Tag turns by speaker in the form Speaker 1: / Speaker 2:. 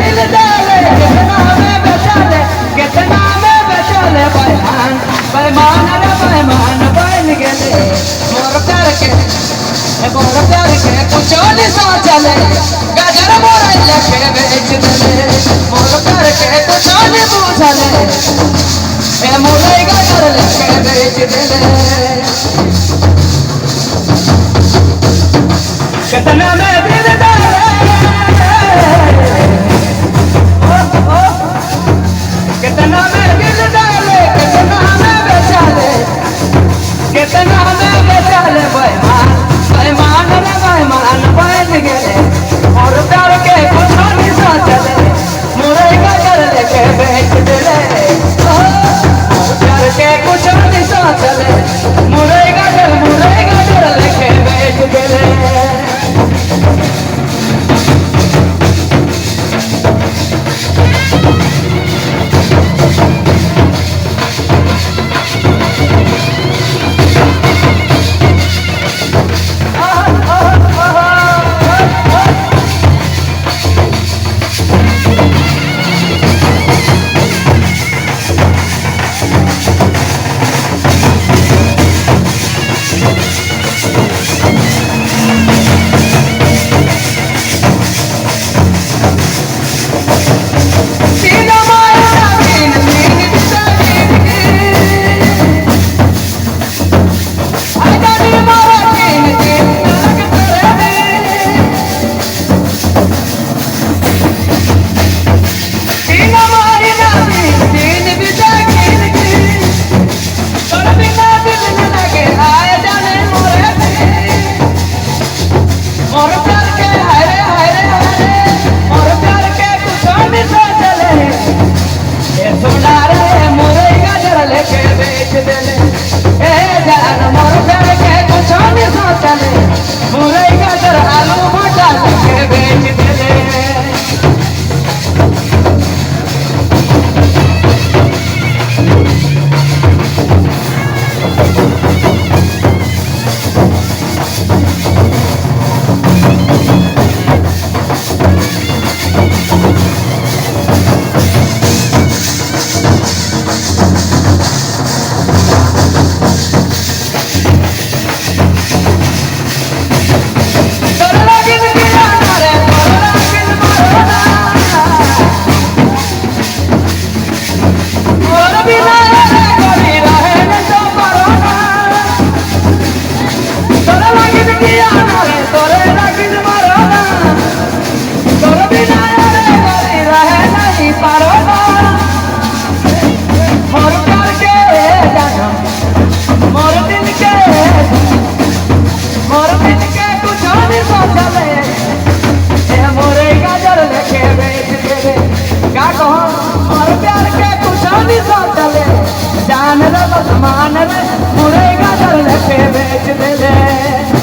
Speaker 1: दिल डाले कितना में बचा ले, कितना में बचा ले। बेईमान बेईमान रे बेईमान बन गए मोर प्यार के कुछ नहीं सा चले। गजर मोरा लेके बेच दे मोर प्यार के कुछ नहीं पूछले। ए मोरे गजर लेके बेच दे कितना में दिल डाले कितना में दिल डाले कितना में बचा ले, कितना में बचा ले। बेईमान बेईमान रे बेईमान बन गए और प्यार के कुछ नहीं सा चले। मोरे गजर लेके बेच दे और प्यार के कुछ नहीं सा चले। मोरे गजर लेके बेच दे। जान रे बदमान रे मुरे गजर लेके बेच दे।